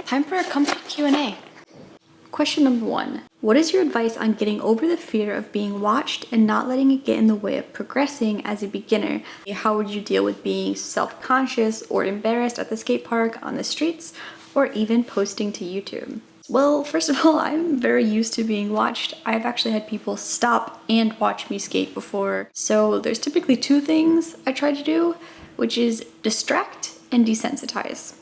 Time for a comfy Q&A. Question number 1. What is your advice on getting over the fear of being watched and not letting it get in the way of progressing as a beginner? How would you deal with being self-conscious or embarrassed at the skate park, on the streets, or even posting to YouTube? Well, first of all, I'm very used to being watched. I've actually had people stop and watch me skate before. So there's typically 2 things I try to do, which is distract and desensitize.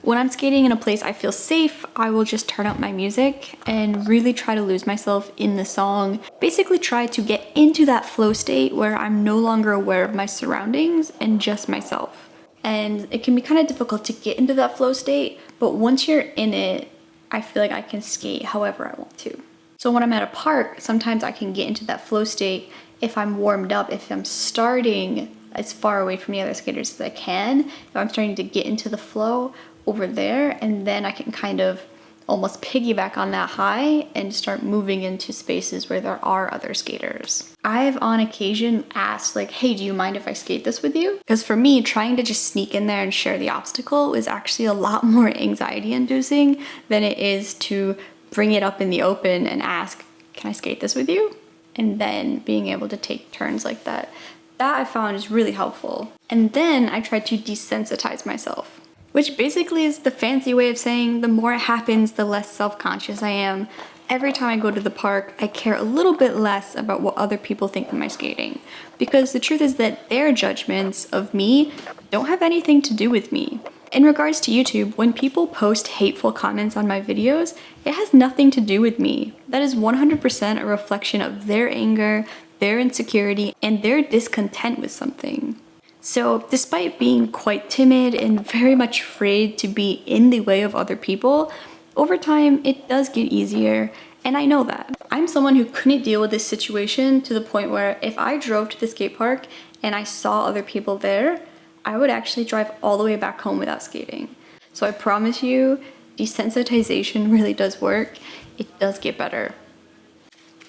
When I'm skating in a place I feel safe, I will just turn up my music and really try to lose myself in the song. Basically try to get into that flow state where I'm no longer aware of my surroundings and just myself. And it can be kind of difficult to get into that flow state, but once you're in it, I feel like I can skate however I want to. So when I'm at a park, sometimes I can get into that flow state if I'm warmed up, if I'm starting as far away from the other skaters as I can, if I'm starting to get into the flow over there, and then I can kind of almost piggyback on that high and start moving into spaces where there are other skaters. I've on occasion asked like, hey, do you mind if I skate this with you? Because for me, trying to just sneak in there and share the obstacle is actually a lot more anxiety inducing than it is to bring it up in the open and ask, can I skate this with you? And then being able to take turns like that. That I found is really helpful. And then I tried to desensitize myself, which basically is the fancy way of saying the more it happens, the less self-conscious I am. Every time I go to the park, I care a little bit less about what other people think of my skating. Because the truth is that their judgments of me don't have anything to do with me. In regards to YouTube, when people post hateful comments on my videos, it has nothing to do with me. That is 100% a reflection of their anger, their insecurity, and their discontent with something. So despite being quite timid and very much afraid to be in the way of other people, over time it does get easier, and I know that. I'm someone who couldn't deal with this situation to the point where if I drove to the skate park and I saw other people there, I would actually drive all the way back home without skating. So I promise you, desensitization really does work. It does get better.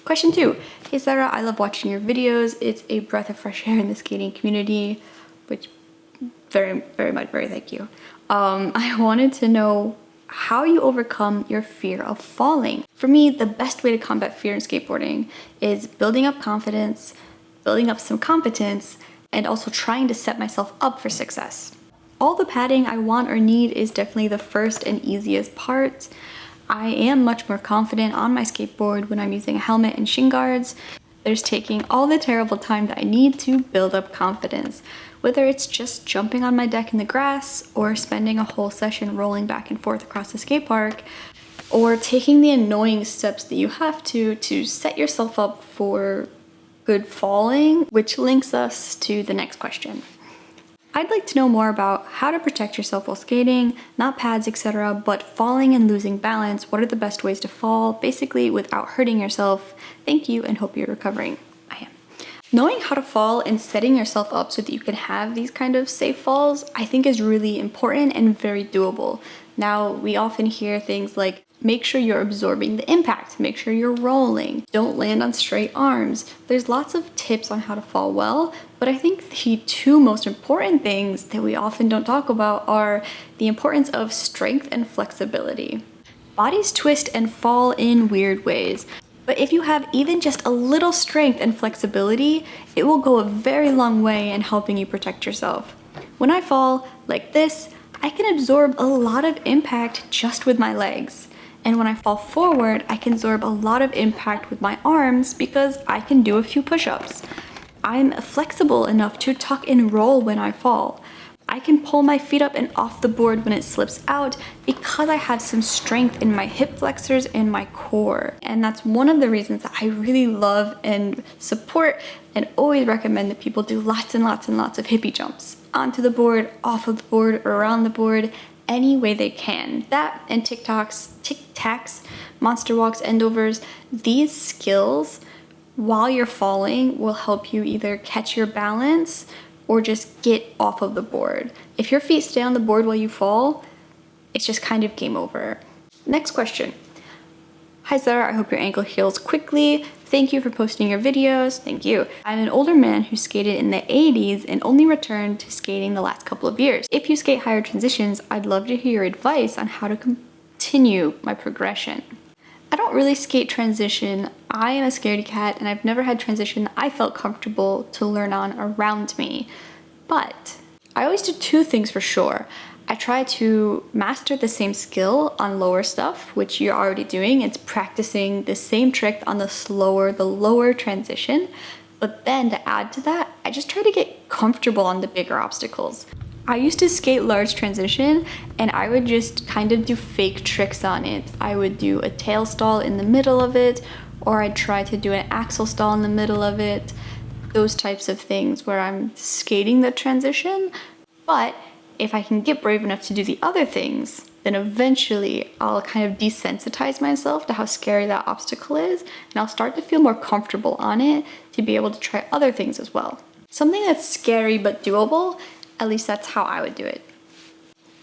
Question 2. Hey Sarah, I love watching your videos. It's a breath of fresh air in the skating community. Which very thank you. I wanted to know how you overcome your fear of falling. For me, the best way to combat fear in skateboarding is building up confidence, building up some competence, and also trying to set myself up for success. All the padding I want or need is definitely the first and easiest part. I am much more confident on my skateboard when I'm using a helmet and shin guards. There's taking all the terrible time that I need to build up confidence, whether it's just jumping on my deck in the grass or spending a whole session rolling back and forth across the skate park, or taking the annoying steps that you have to set yourself up for good falling, which links us to the next question. I'd like to know more about how to protect yourself while skating, not pads, etc., but falling and losing balance. What are the best ways to fall, basically without hurting yourself? Thank you and hope you're recovering. I am. Knowing how to fall and setting yourself up so that you can have these kind of safe falls, I think is really important and very doable. Now, we often hear things like, make sure you're absorbing the impact, make sure you're rolling, don't land on straight arms. There's lots of tips on how to fall well, but I think the 2 most important things that we often don't talk about are the importance of strength and flexibility. Bodies twist and fall in weird ways, but if you have even just a little strength and flexibility, it will go a very long way in helping you protect yourself. When I fall like this, I can absorb a lot of impact just with my legs. And when I fall forward, I can absorb a lot of impact with my arms because I can do a few push-ups. I'm flexible enough to tuck and roll when I fall. I can pull my feet up and off the board when it slips out because I have some strength in my hip flexors and my core. And that's one of the reasons that I really love and support and always recommend that people do lots and lots and lots of hippie jumps. Onto the board, off of the board, around the board, any way they can. That and tic-tacs, monster walks, endovers, these skills while you're falling will help you either catch your balance or just get off of the board. If your feet stay on the board while you fall, it's just kind of game over. Next question. Hi Sarah, I hope your ankle heals quickly. Thank you for posting your videos. Thank you. I'm an older man who skated in the 80s and only returned to skating the last couple of years. If you skate higher transitions, I'd love to hear your advice on how to continue my progression. I don't really skate transition. I am a scaredy cat and I've never had transition I felt comfortable to learn on around me. But I always do two things for sure. I try to master the same skill on lower stuff, which you're already doing. It's practicing the same trick on the lower transition. But then to add to that, I just try to get comfortable on the bigger obstacles. I used to skate large transition and I would just kind of do fake tricks on it. I would do a tail stall in the middle of it, or I'd try to do an axle stall in the middle of it. Those types of things where I'm skating the transition. But if I can get brave enough to do the other things, then eventually I'll kind of desensitize myself to how scary that obstacle is, and I'll start to feel more comfortable on it to be able to try other things as well. Something that's scary but doable, at least that's how I would do it.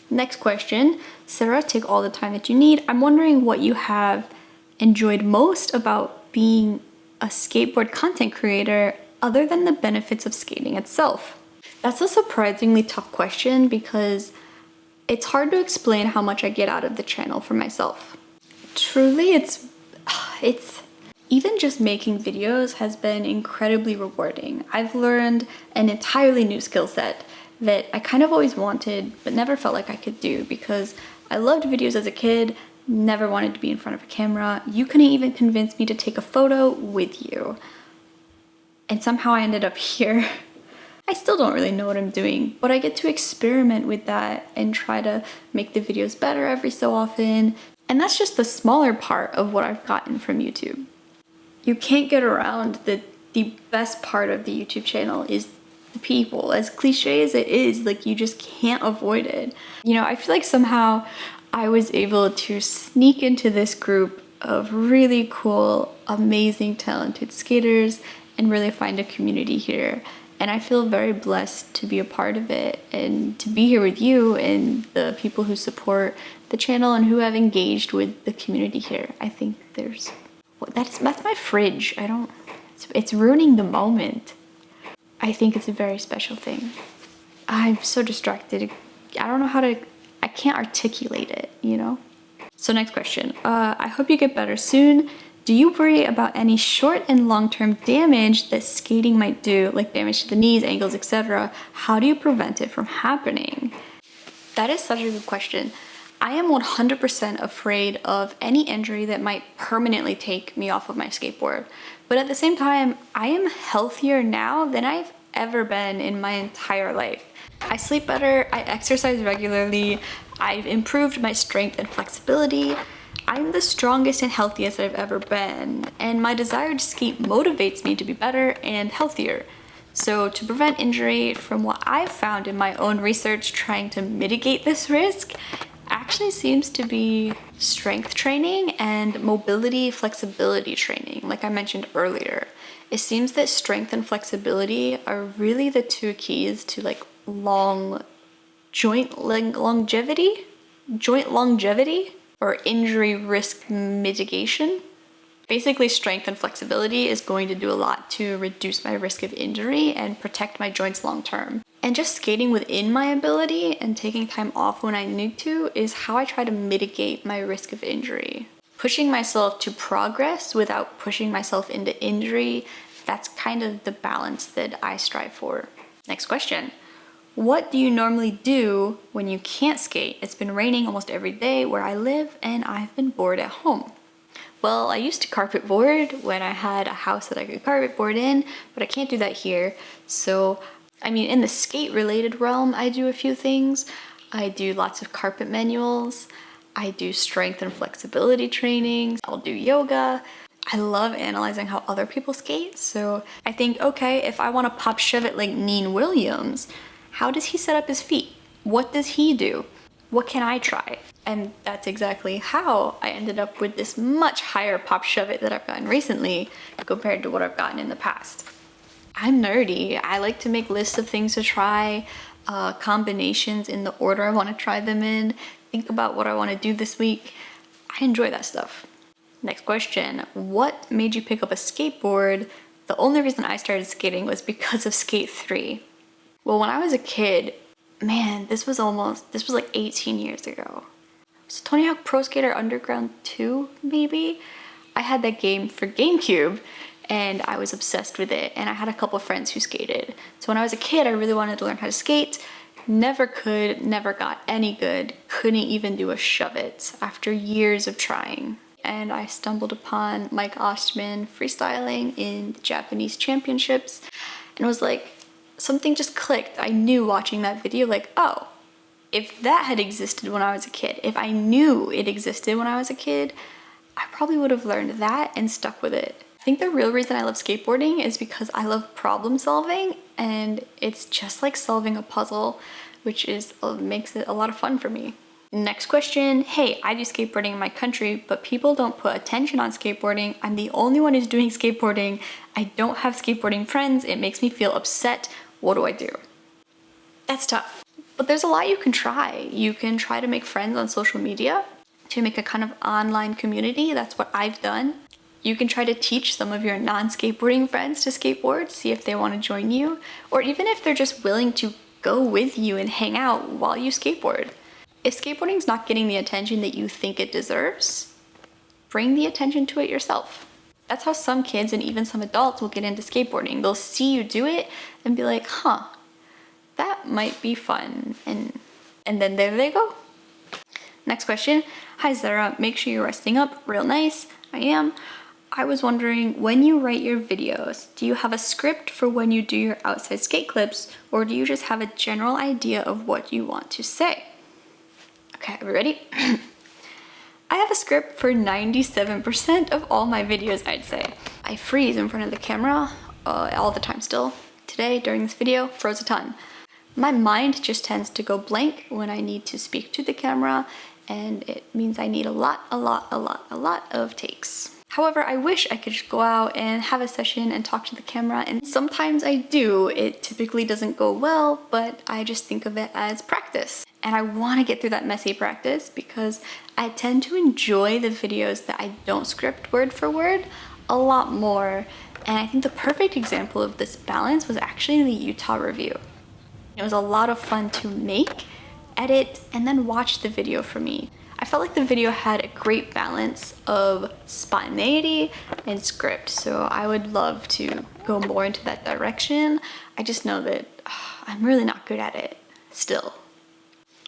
Next question. Sarah, take all the time that you need. I'm wondering what you have enjoyed most about being a skateboard content creator other than the benefits of skating itself. That's a surprisingly tough question because it's hard to explain how much I get out of the channel for myself. Truly, it's even just making videos has been incredibly rewarding. I've learned an entirely new skill set that I kind of always wanted but never felt like I could do because I loved videos as a kid, never wanted to be in front of a camera. You couldn't even convince me to take a photo with you. And somehow I ended up here. I still don't really know what I'm doing, but I get to experiment with that and try to make the videos better every so often. And that's just the smaller part of what I've gotten from YouTube. You can't get around that the best part of the YouTube channel is the people. As cliche as it is, like, you just can't avoid it. You know, I feel like somehow I was able to sneak into this group of really cool, amazing, talented skaters and really find a community here. And I feel very blessed to be a part of it and to be here with you and the people who support the channel and who have engaged with the community here. I think that's my fridge. It's ruining the moment. I think it's a very special thing. I'm so distracted. I can't articulate it, you know? So next question. I hope you get better soon. Do you worry about any short and long-term damage that skating might do, like damage to the knees, ankles, etc.? How do you prevent it from happening? That is such a good question. I am 100% afraid of any injury that might permanently take me off of my skateboard. But at the same time, I am healthier now than I've ever been in my entire life. I sleep better, I exercise regularly, I've improved my strength and flexibility. I'm the strongest and healthiest I've ever been, and my desire to skate motivates me to be better and healthier. So to prevent injury, from what I've found in my own research trying to mitigate this risk, actually seems to be strength training and mobility flexibility training, like I mentioned earlier. It seems that strength and flexibility are really the two keys to like joint longevity, or injury risk mitigation. Basically, strength and flexibility is going to do a lot to reduce my risk of injury and protect my joints long term. And just skating within my ability and taking time off when I need to is how I try to mitigate my risk of injury. Pushing myself to progress without pushing myself into injury, that's kind of the balance that I strive for. Next question. What do you normally do when you can't skate? It's been raining almost every day where I live and I've been bored at home. Well, I used to carpet board when I had a house that I could carpet board in, but I can't do that here. So, in the skate related realm, I do a few things. I do lots of carpet manuals. I do strength and flexibility trainings. I'll do yoga. I love analyzing how other people skate. So I think, okay, if I want to pop shove it like Neen Williams, how does he set up his feet? What does he do? What can I try? And that's exactly how I ended up with this much higher pop shove it that I've gotten recently compared to what I've gotten in the past. I'm nerdy. I like to make lists of things to try, combinations in the order I want to try them in, think about what I want to do this week. I enjoy that stuff. Next question. What made you pick up a skateboard? The only reason I started skating was because of Skate 3. Well, when I was a kid, man, this was like 18 years ago. So Tony Hawk Pro Skater Underground 2, maybe? I had that game for GameCube and I was obsessed with it, and I had a couple friends who skated. So when I was a kid, I really wanted to learn how to skate. Never could, never got any good, couldn't even do a shove it after years of trying. And I stumbled upon Mike Ostman freestyling in the Japanese championships, and it was like, something just clicked. I knew watching that video, like, oh, if that had existed when I was a kid, if I knew it existed when I was a kid, I probably would have learned that and stuck with it. I think the real reason I love skateboarding is because I love problem solving, and it's just like solving a puzzle, which makes it a lot of fun for me. Next question. Hey, I do skateboarding in my country, but people don't put attention on skateboarding. I'm the only one who's doing skateboarding. I don't have skateboarding friends. It makes me feel upset. What do I do? That's tough. But there's a lot you can try. You can try to make friends on social media, to make a kind of online community. That's what I've done. You can try to teach some of your non-skateboarding friends to skateboard, see if they want to join you, or even if they're just willing to go with you and hang out while you skateboard. If skateboarding's not getting the attention that you think it deserves, bring the attention to it yourself. That's how some kids and even some adults will get into skateboarding. They'll see you do it and be like, huh, that might be fun. And then there they go. Next question. Hi Zara, make sure you're resting up. Real nice. I am. I was wondering, when you write your videos, do you have a script for when you do your outside skate clips, or do you just have a general idea of what you want to say? Okay, are we ready? I have a script for 97% of all my videos, I'd say. I freeze in front of the camera all the time still. Today, during this video, froze a ton. My mind just tends to go blank when I need to speak to the camera, and it means I need a lot of takes. However, I wish I could just go out and have a session and talk to the camera, and sometimes I do. It typically doesn't go well, but I just think of it as practice. And I want to get through that messy practice because I tend to enjoy the videos that I don't script word for word a lot more. And I think the perfect example of this balance was actually the Utah review. It was a lot of fun to make, edit, and then watch the video for me. I felt like the video had a great balance of spontaneity and script, so I would love to go more into that direction. I just know that I'm really not good at it still.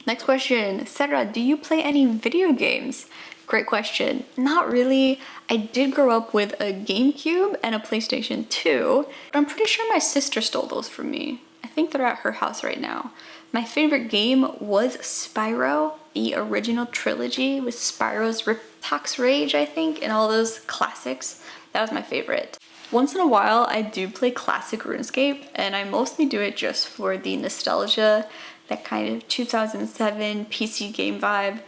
Next question. Sarah, do you play any video games? Great question. Not really. I did grow up with a GameCube and a PlayStation 2, but I'm pretty sure my sister stole those from me. I think they're at her house right now. My favorite game was Spyro, the original trilogy with Spyro's Riptox Rage, I think, and all those classics. That was my favorite. Once in a while, I do play classic RuneScape, and I mostly do it just for the nostalgia, that kind of 2007 PC game vibe.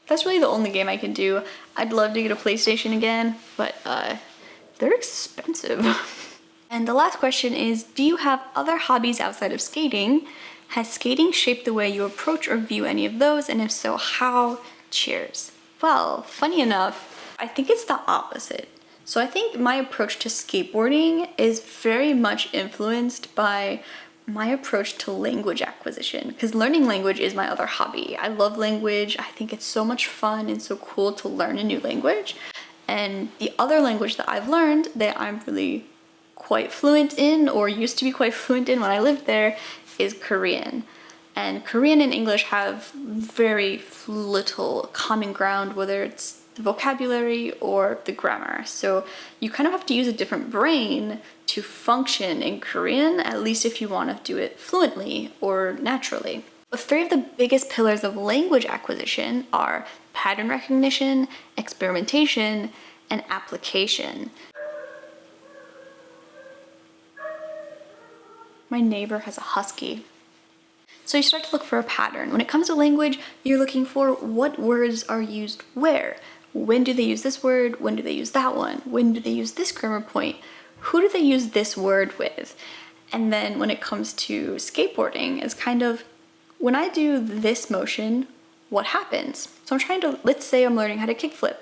That's really the only game I can do. I'd love to get a PlayStation again, but they're expensive. And the last question is, do you have other hobbies outside of skating? Has skating shaped the way you approach or view any of those? And if so, how? Cheers. Well, funny enough, I think it's the opposite. So I think my approach to skateboarding is very much influenced by my approach to language acquisition, because learning language is my other hobby. I love language. I think it's so much fun and so cool to learn a new language. And the other language that I've learned that I'm really quite fluent in, or used to be quite fluent in when I lived there, is Korean. And Korean and English have very little common ground, whether it's the vocabulary or the grammar. So you kind of have to use a different brain to function in Korean, at least if you want to do it fluently or naturally. But three of the biggest pillars of language acquisition are pattern recognition, experimentation, and application. My neighbor has a husky. So you start to look for a pattern. When it comes to language, you're looking for what words are used where. When do they use this word? When do they use that one? When do they use this grammar point? Who do they use this word with? And then when it comes to skateboarding, it's kind of, when I do this motion, what happens? So I'm trying to, let's say I'm learning how to kickflip.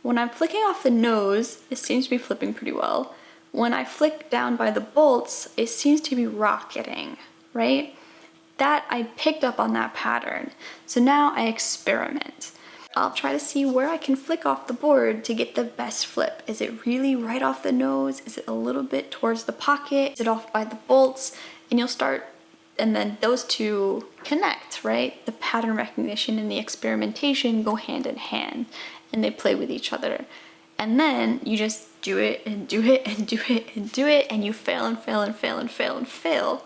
When I'm flicking off the nose, it seems to be flipping pretty well. When I flick down by the bolts, it seems to be rocketing, right? That I picked up on that pattern. So now I experiment. I'll try to see where I can flick off the board to get the best flip. Is it really right off the nose? Is it a little bit towards the pocket? Is it off by the bolts? And you'll start, and then those two connect, right? The pattern recognition and the experimentation go hand in hand, and they play with each other. And then you just do it and do it and do it and do it, and you fail and fail and fail and fail and fail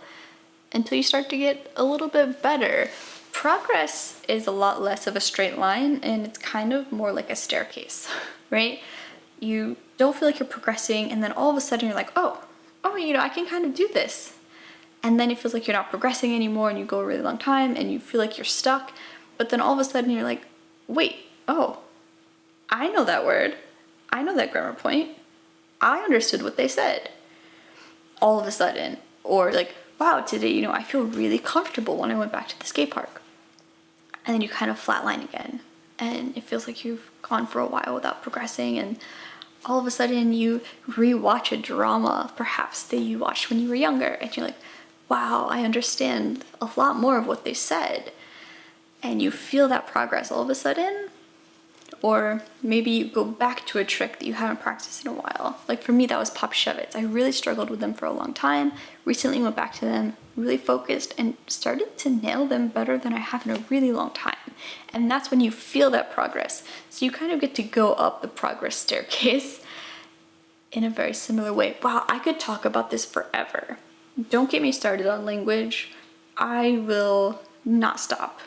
until you start to get a little bit better. Progress is a lot less of a straight line, and it's kind of more like a staircase, right? You don't feel like you're progressing, and then all of a sudden you're like, oh, you know, I can kind of do this. And then it feels like you're not progressing anymore, and you go a really long time, and you feel like you're stuck. But then all of a sudden you're like, wait, oh, I know that word. I know that grammar point. I understood what they said. All of a sudden. Or like, wow, today, you know, I feel really comfortable when I went back to the skate park. And then you kind of flatline again. And it feels like you've gone for a while without progressing, and all of a sudden you rewatch a drama perhaps that you watched when you were younger, and you're like, wow, I understand a lot more of what they said. And you feel that progress all of a sudden. Or maybe you go back to a trick that you haven't practiced in a while. Like for me, that was pop shove-its. I really struggled with them for a long time. Recently went back to them, really focused, and started to nail them better than I have in a really long time. And that's when you feel that progress. So you kind of get to go up the progress staircase in a very similar way. Wow, I could talk about this forever. Don't get me started on language. I will not stop.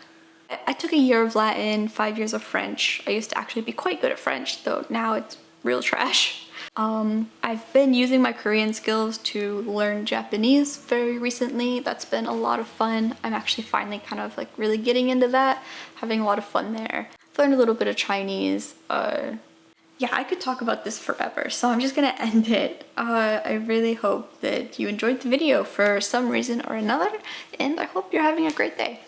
I took a year of Latin, 5 years of French. I used to actually be quite good at French, though now it's real trash. I've been using my Korean skills to learn Japanese very recently. That's been a lot of fun. I'm actually finally kind of like really getting into that, having a lot of fun there. I've learned a little bit of Chinese. Yeah, I could talk about this forever, so I'm just gonna end it. I really hope that you enjoyed the video for some reason or another, and I hope you're having a great day.